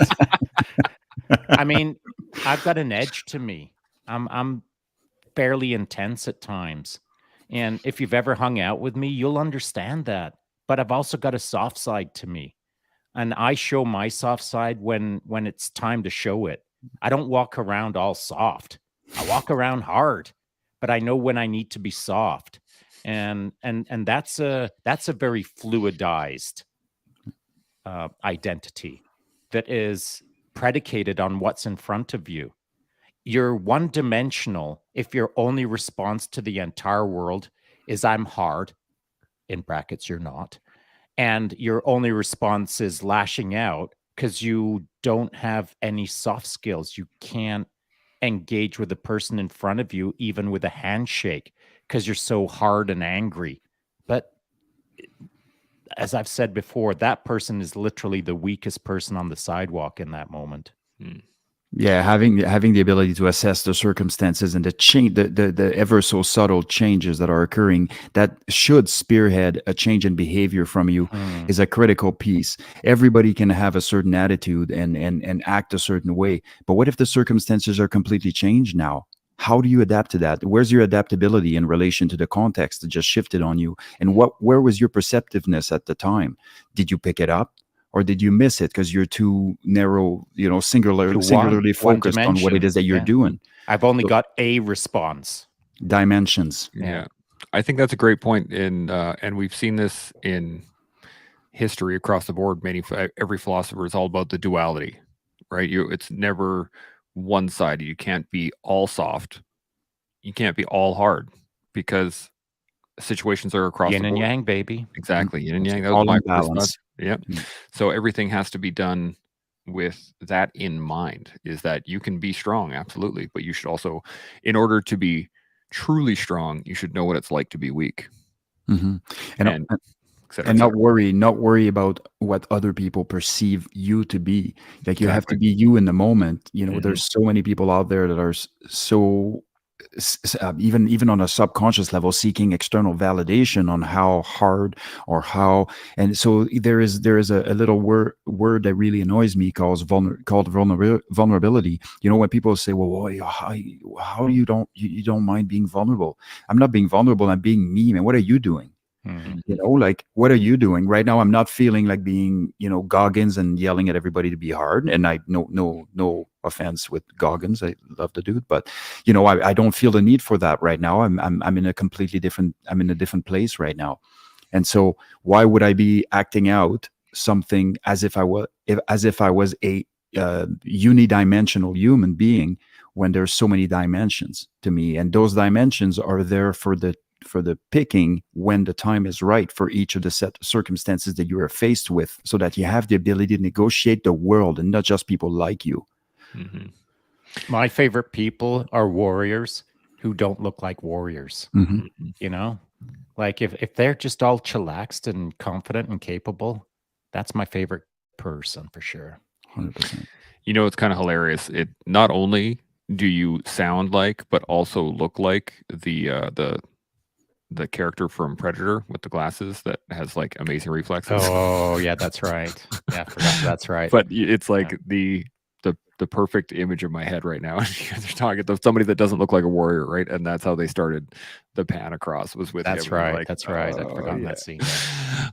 I mean, I've got an edge to me. I'm fairly intense at times. And if you've ever hung out with me, you'll understand that. But I've also got a soft side to me. And I show my soft side when it's time to show it. I don't walk around all soft. I walk around hard, but I know when I need to be soft. And that's a very fluidized identity that is predicated on what's in front of you. You're one-dimensional if your only response to the entire world is I'm hard, in brackets you're not, and your only response is lashing out because you don't have any soft skills. You can't engage with the person in front of you, even with a handshake, because you're so hard and angry. But as I've said before, that person is literally the weakest person on the sidewalk in that moment. Yeah, having the ability to assess the circumstances and the change, the ever so subtle changes that are occurring that should spearhead a change in behavior from you is a critical piece. Everybody can have a certain attitude and act a certain way, but what if the circumstances are completely changed now? How do you adapt to that? Where's your adaptability in relation to the context that just shifted on you? And where was your perceptiveness at the time? Did you pick it up? or did you miss it because you're too narrow, singularly focused on what it is that you're doing? I've only got a response. Dimensions. Yeah. I think that's a great point. And we've seen this in history across the board. Every philosopher is all about the duality, right? It's never one sided. You can't be all soft. You can't be all hard, because situations are across Yin the and board. yang, baby. Exactly. Yin and yang. That was All my in first thought. balance. Yep. So everything has to be done with that in mind, is that you can be strong, absolutely, but you should also, in order to be truly strong, you should know what it's like to be weak. And et cetera, et not cetera. not worry about what other people perceive you to be. Like, you have to be you in the moment. There's so many people out there that are so even on a subconscious level seeking external validation on how hard or how. And so there is a little word that really annoys me called vulnerability. When people say, well, how you don't mind being vulnerable? I'm not being vulnerable, I'm being me, man. What are you doing? Like, what are you doing right now? I'm not feeling like being, Goggins and yelling at everybody to be hard. And I no offense with Goggins, I love the dude, but I don't feel the need for that right now. I'm in a completely different. I'm in a different place right now, and so why would I be acting out something as if I was a unidimensional human being, when there's so many dimensions to me, and those dimensions are there for the picking when the time is right for each of the set circumstances that you are faced with, so that you have the ability to negotiate the world and not just people like you. My favorite people are warriors who don't look like warriors. Like if they're just all chillaxed and confident and capable, that's my favorite person for sure. 100%. It's kind of hilarious. It not only do you sound like, but also look like the character from Predator with the glasses that has like amazing reflexes. Oh yeah, that's right. Yeah, I forgot. That's right. But it's like the perfect image of my head right now. You guys are talking to somebody that doesn't look like a warrior, right? And that's how they started the pan across, was with that's him. Right. Like, that's right. I'd forgotten that scene.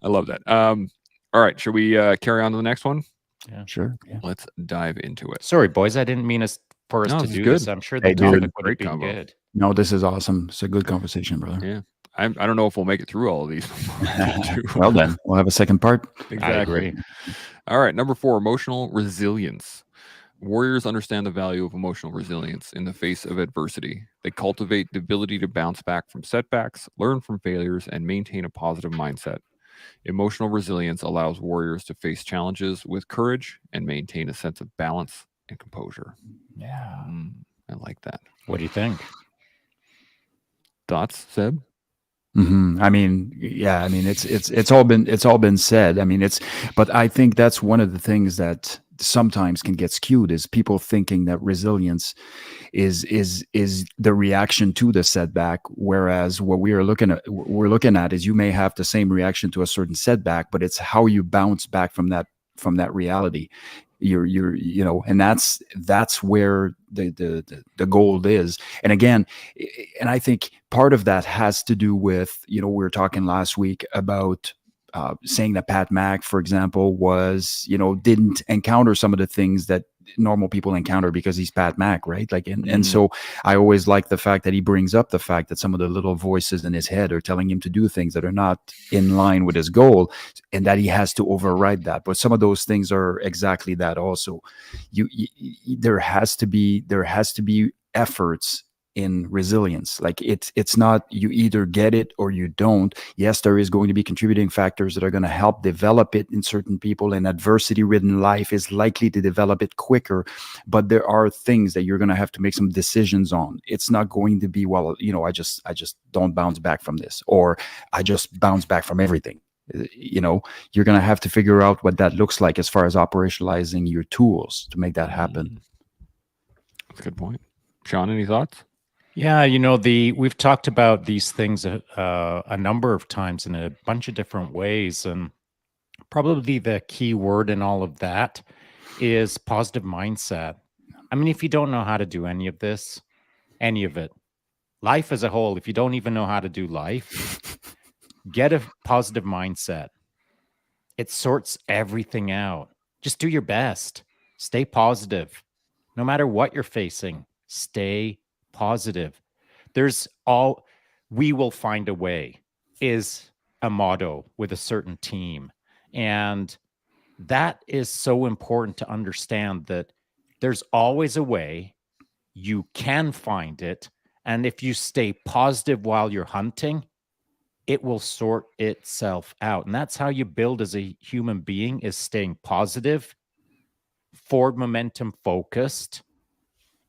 I love that. All right, should we carry on to the next one? Yeah, sure. Yeah. Let's dive into it. Sorry, boys, I didn't mean for us to do good. this. I'm sure the topic would have been good. No, this is awesome. It's a good conversation, brother. Yeah. I don't know if we'll make it through all of these. Well, then we'll have a second part. Exactly. I agree. All right, number 4, emotional resilience. Warriors understand the value of emotional resilience in the face of adversity. They cultivate the ability to bounce back from setbacks, learn from failures, and maintain a positive mindset. Emotional resilience allows warriors to face challenges with courage and maintain a sense of balance and composure. Yeah. I like that. What do you think? Thoughts, Seb? I mean, yeah. I mean, it's all been said. I mean, but I think that's one of the things that sometimes can get skewed, is people thinking that resilience is the reaction to the setback, whereas what we're looking at is you may have the same reaction to a certain setback, but it's how you bounce back from that reality. And that's where the gold is. And again, and I think part of that has to do with, we were talking last week about saying that Pat Mack, for example, didn't encounter some of the things that normal people encounter because he's Pat Mack, right? Like, and so I always like the fact that he brings up the fact that some of the little voices in his head are telling him to do things that are not in line with his goal, and that he has to override that. But some of those things are exactly that also. There has to be efforts in resilience. Like, it's not you either get it or you don't. Yes, there is going to be contributing factors that are going to help develop it in certain people, and adversity ridden life is likely to develop it quicker, but there are things that you're going to have to make some decisions on. It's not going to be, well, I just don't bounce back from this, or I just bounce back from everything. You're going to have to figure out what that looks like as far as operationalizing your tools to make that happen. That's a good point. Shaun, any thoughts? Yeah, we've talked about these things a number of times in a bunch of different ways, and probably the key word in all of that is positive mindset. I mean, if you don't know how to do any of it, life as a whole, if you don't even know how to do life, get a positive mindset. it sorts everything out. Just do your best. Stay positive. No matter what you're facing, stay positive. We will find a way is a motto with a certain team. And that is so important to understand that there's always a way. You can find it. And if you stay positive while you're hunting, it will sort itself out. And that's how you build as a human being, is staying positive, forward momentum focused,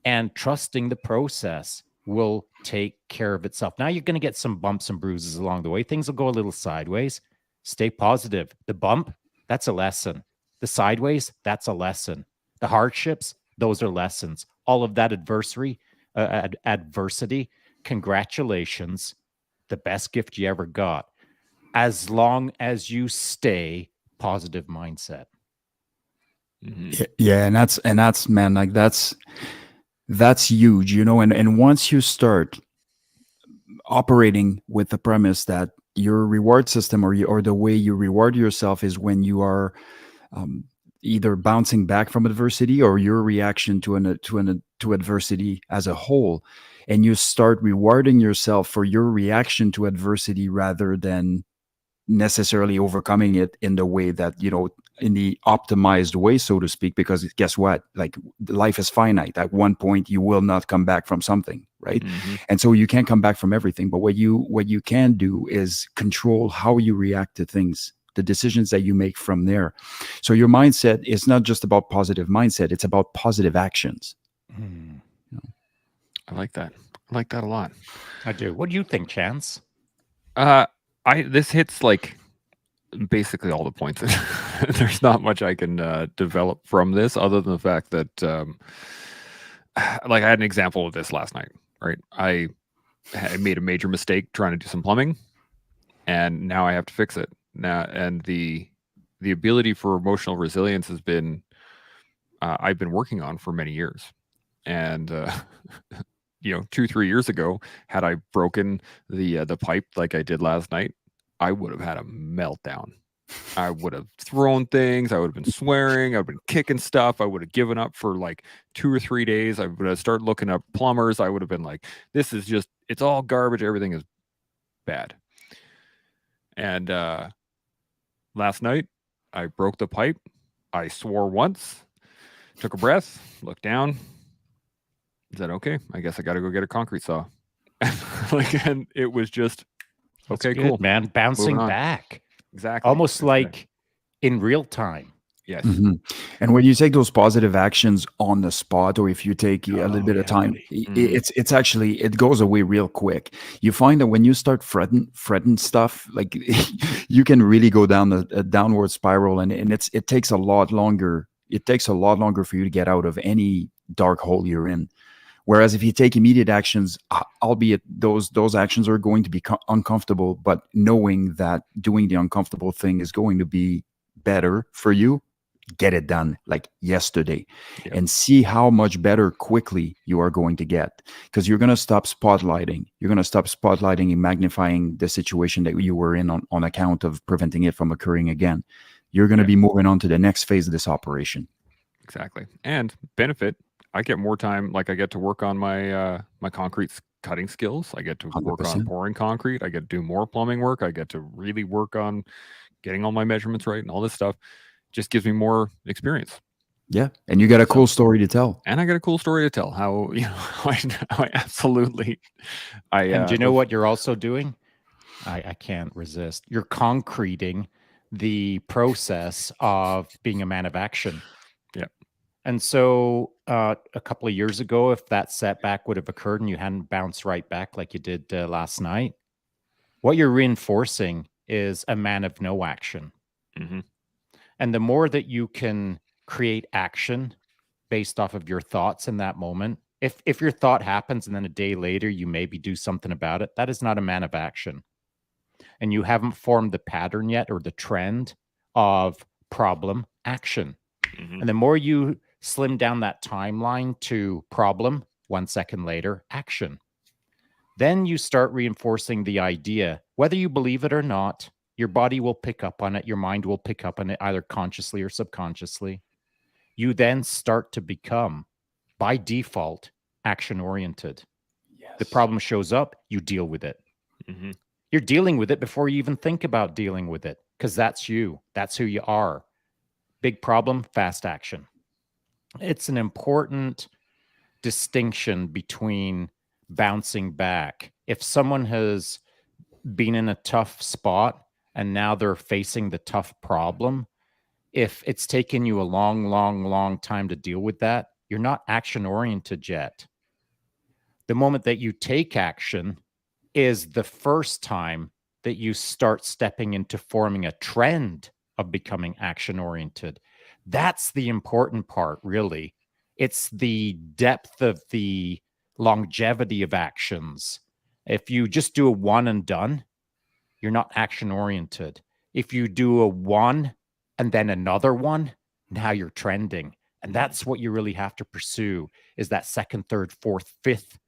and trusting the process will take care of itself. Now you're going to get some bumps and bruises along the way. Things will go a little sideways. Stay positive. The bump, that's a lesson. The sideways, that's a lesson. The hardships, those are lessons. All of that adversity, congratulations. The best gift you ever got, as long as you stay positive mindset. Yeah, and that's man, like that's huge, you know. And once you start operating with the premise that your reward system or the way you reward yourself is when you are either bouncing back from adversity or your reaction to adversity as a whole, and you start rewarding yourself for your reaction to adversity rather than necessarily overcoming it in the way that, you know, in the optimized way, so to speak, because guess what, like, life is finite. At one point you will not come back from something, right? And so you can't come back from everything, but what you can do is control how you react to things, the decisions that you make from there. So your mindset is not just about positive mindset, it's about positive actions. You know? I like that a lot. I do. What do you think, Chance? This hits like basically all the points. There's not much I can develop from this other than the fact that like I had an example of this last night, right? I made a major mistake trying to do some plumbing, and now I have to fix it. Now, and the ability for emotional resilience has been I've been working on for many years. And you know, 2-3 years ago, had I broken the pipe like I did last night, I would have had a meltdown. I would have thrown things. I would have been swearing. I would have been kicking stuff. I would have given up for like 2 or 3 days. I would have started looking up plumbers. I would have been like, this is just, it's all garbage. Everything is bad. And last night, I broke the pipe. I swore once, took a breath, looked down. Is that okay? I guess I got to go get a concrete saw. Like, and it was just, okay, good, cool, man. Bouncing back. Exactly. Almost like in real time. Yes. And when you take those positive actions on the spot, or if you take a little bit of time, it's actually, it goes away real quick. You find that when you start fretting stuff, like you can really go down a downward spiral, and it takes a lot longer. It takes a lot longer for you to get out of any dark hole you're in. Whereas if you take immediate actions, albeit those actions are going to be uncomfortable, but knowing that doing the uncomfortable thing is going to be better for you, get it done like yesterday. Yep. And see how much better quickly you are going to get, because you're going to stop spotlighting. You're going to stop spotlighting and magnifying the situation that you were in on account of preventing it from occurring again. You're going to be moving on to the next phase of this operation. Exactly. And benefit, I get more time. Like I get to work on my my concrete cutting skills. I get to 100%. work on pouring concrete. I get to do more plumbing work. I get to really work on getting all my measurements right and all this stuff. Just gives me more experience. Yeah, and you got a cool story to tell. And I got a cool story to tell. How, you know, I absolutely. And do you know what you're also doing? I can't resist. You're concreting the process of being a man of action. Yeah. And so a couple of years ago, if that setback would have occurred and you hadn't bounced right back like you did last night, what you're reinforcing is a man of no action. And the more that you can create action based off of your thoughts in that moment, if your thought happens and then a day later you maybe do something about it, that is not a man of action. And you haven't formed the pattern yet, or the trend of problem action. And the more you slim down that timeline to problem, 1 second later, action, then you start reinforcing the idea, whether you believe it or not, Your body will pick up on it. Your mind will pick up on it, either consciously or subconsciously. You then start to become, by default, action-oriented. Yes. The problem shows up, you deal with it. Mm-hmm. You're dealing with it before you even think about dealing with it, because that's you. That's who you are. Big problem, fast action. It's an important distinction between bouncing back. If someone has been in a tough spot and now they're facing the tough problem, if it's taken you a long time to deal with that, you're not action-oriented yet. The moment that you take action is the first time that you start stepping into forming a trend of becoming action-oriented. That's the important part, really. It's the depth of the longevity of actions. If you just do a one and done, you're not action-oriented. If you do a one and then another one, now you're trending. And that's what you really have to pursue, is that second, third, fourth, fifth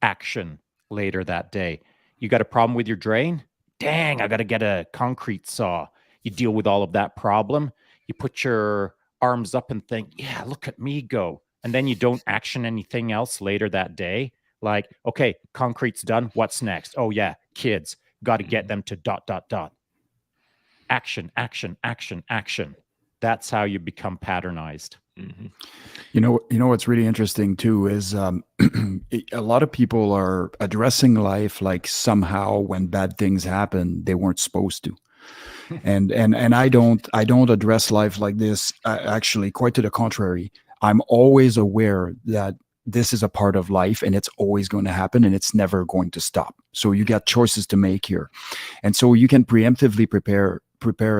action later that day. You got a problem with your drain? Dang, I got to get a concrete saw. You deal with all of that problem. You put your arms up and think, yeah, look at me go. And then you don't action anything else later that day. Like, okay, concrete's done. What's next? Oh, yeah, kids. Got to get them to ... Action, action, action, action. That's how you become patternized. Mm-hmm. You know what's really interesting too is a lot of people are addressing life like somehow when bad things happen they weren't supposed to, and I don't address life like this. Actually, quite to the contrary. I'm always aware that this is a part of life and it's always going to happen and it's never going to stop. So you got choices to make here, and so you can preemptively prepare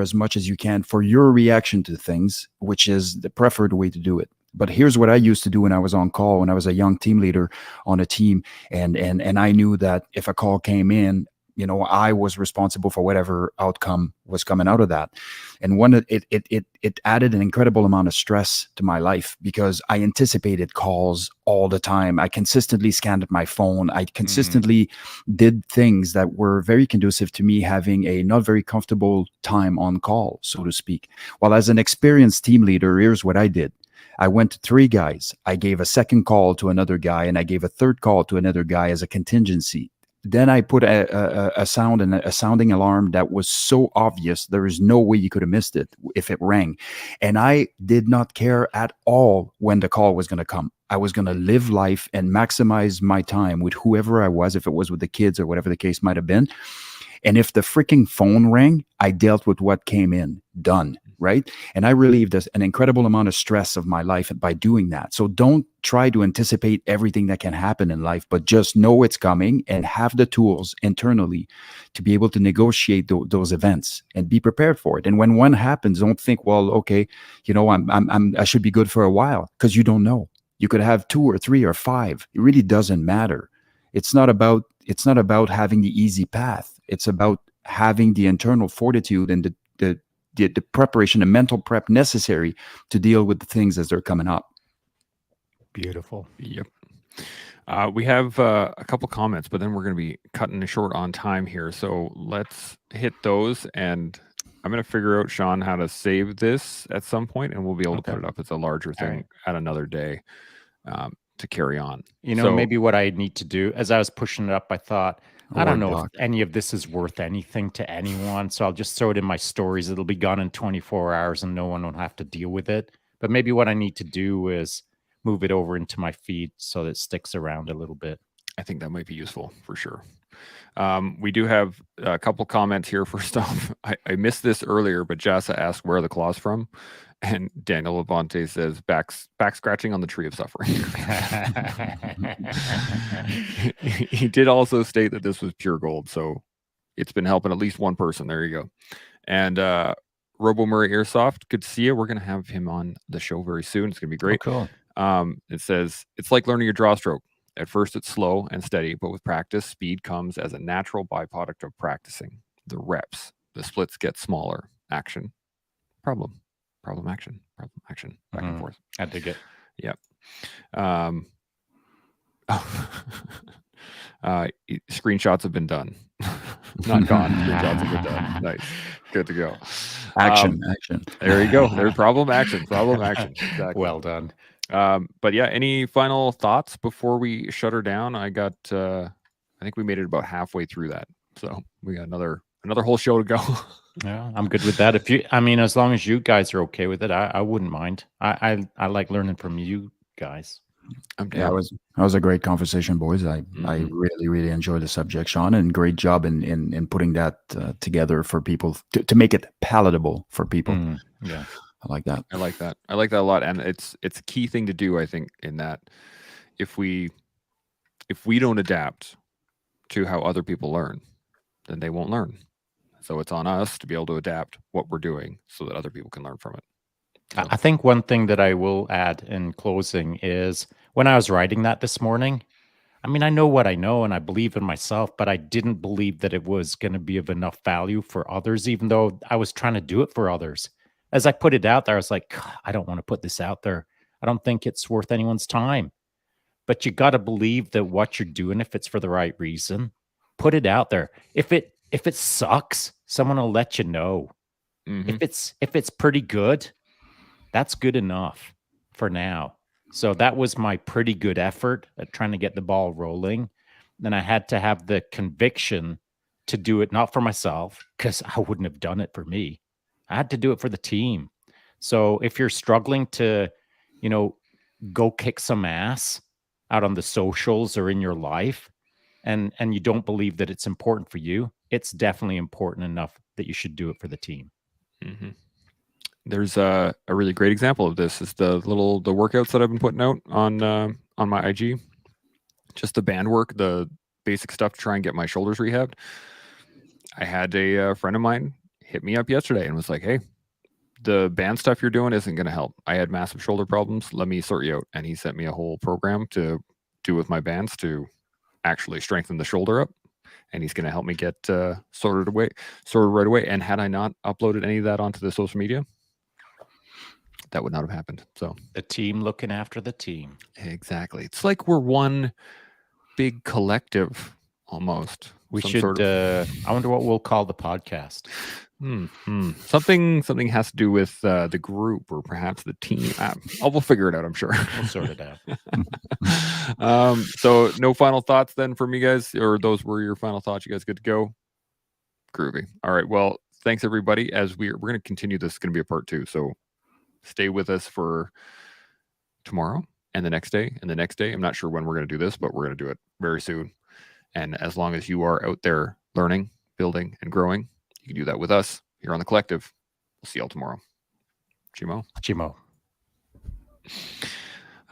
as much as you can for your reaction to things, which is the preferred way to do it. But here's what I used to do when I was on call, when I was a young team leader on a team, and I knew that if a call came in, I was responsible for whatever outcome was coming out of that. And it added an incredible amount of stress to my life because I anticipated calls all the time. I consistently scanned my phone. I consistently did things that were very conducive to me having a not very comfortable time on call, so to speak. Well, as an experienced team leader, here's what I did. I went to 3 guys. I gave a second call to another guy, and I gave a third call to another guy as a contingency. Then I put a sound and a sounding alarm that was so obvious there is no way you could have missed it if it rang. And I did not care at all when the call was going to come. I was going to live life and maximize my time with whoever I was, if it was with the kids or whatever the case might have been. And if the freaking phone rang, I dealt with what came in. Done. Right? And I relieved an incredible amount of stress of my life by doing that. So don't try to anticipate everything that can happen in life, but just know it's coming and have the tools internally to be able to negotiate those events and be prepared for it. And when one happens, don't think, well, okay, I should be good for a while, because you don't know. You could have 2 or 3 or 5. It really doesn't matter. It's not about having the easy path. It's about having the internal fortitude and the preparation, the mental prep necessary to deal with the things as they're coming up. Beautiful. Yep. We have a couple comments, but then we're going to be cutting it short on time here. So let's hit those, and I'm going to figure out, Shaun, how to save this at some point, and we'll be able to put it up as a larger thing at another day to carry on. Maybe what I need to do, as I was pushing it up, I thought, I don't know if any of this is worth anything to anyone, so I'll just throw it in my stories. It'll be gone in 24 hours and no one will have to deal with it. But maybe what I need to do is move it over into my feed so that it sticks around a little bit. I think that might be useful for sure. We do have a couple comments here. First off, I missed this earlier, but Jassa asked where are the claws from? And Daniel Levante says back scratching on the tree of suffering. He did also state that this was pure gold, so it's been helping at least one person. There you go. And Robo Murray Airsoft, good to see you. We're going to have him on the show very soon. It's going to be great. Oh, cool. It says, it's like learning your draw stroke. At first, it's slow and steady, but with practice, speed comes as a natural byproduct of practicing. The reps, the splits get smaller. Action, problem, action, back and forth. I dig it. Yep. Screenshots have been done. not gone. Your jobs have been done. Nice. Good to go. Action. There you go. There's problem action. Exactly. Well done. But yeah, any final thoughts before we shut her down? I think we made it about halfway through that. So we got another whole show to go. Yeah, I'm good with that. As long as you guys are okay with it, I wouldn't mind. I like learning from you guys. Yeah, that was a great conversation, boys. I really, really enjoyed the subject, Shaun, and great job in putting that together for people to make it palatable for people. Yeah, I like that. I like that a lot, and it's a key thing to do. I think in that if we don't adapt to how other people learn, then they won't learn. So it's on us to be able to adapt what we're doing so that other people can learn from it. So. I think one thing that I will add in closing is when I was writing that this morning, I know what I know and I believe in myself, but I didn't believe that it was going to be of enough value for others, even though I was trying to do it for others. As I put it out there, I was like, I don't want to put this out there. I don't think it's worth anyone's time. But you got to believe that what you're doing, if it's for the right reason, put it out there. If it sucks, someone will let you know. Mm-hmm. If it's pretty good, that's good enough for now. So that was my pretty good effort at trying to get the ball rolling. Then I had to have the conviction to do it, not for myself, because I wouldn't have done it for me. I had to do it for the team. So if you're struggling to, go kick some ass out on the socials or in your life, and you don't believe that it's important for you, it's definitely important enough that you should do it for the team. Mm-hmm. There's a really great example of this. Is the workouts that I've been putting out on my IG. Just the band work, the basic stuff to try and get my shoulders rehabbed. I had a friend of mine hit me up yesterday and was like, "Hey, the band stuff you're doing isn't going to help. I had massive shoulder problems. Let me sort you out." And he sent me a whole program to do with my bands to actually strengthen the shoulder up. And he's going to help me get sorted right away. And had I not uploaded any of that onto the social media, that would not have happened. So the team looking after the team. Exactly. It's like we're one big collective almost. We should. I wonder what we'll call the podcast. Something has to do with the group or perhaps the team. We'll figure it out. I'm sure. We'll sort it out. So no final thoughts then from you guys, or those were your final thoughts? You guys good to go? Groovy. All right. Well, thanks everybody. As we're going to continue, this is going to be a part 2. So stay with us for tomorrow and the next day and the next day. I'm not sure when we're going to do this, but we're going to do it very soon. And as long as you are out there learning, building, and growing, you can do that with us here on The Collective. We'll see y'all tomorrow. Chimo.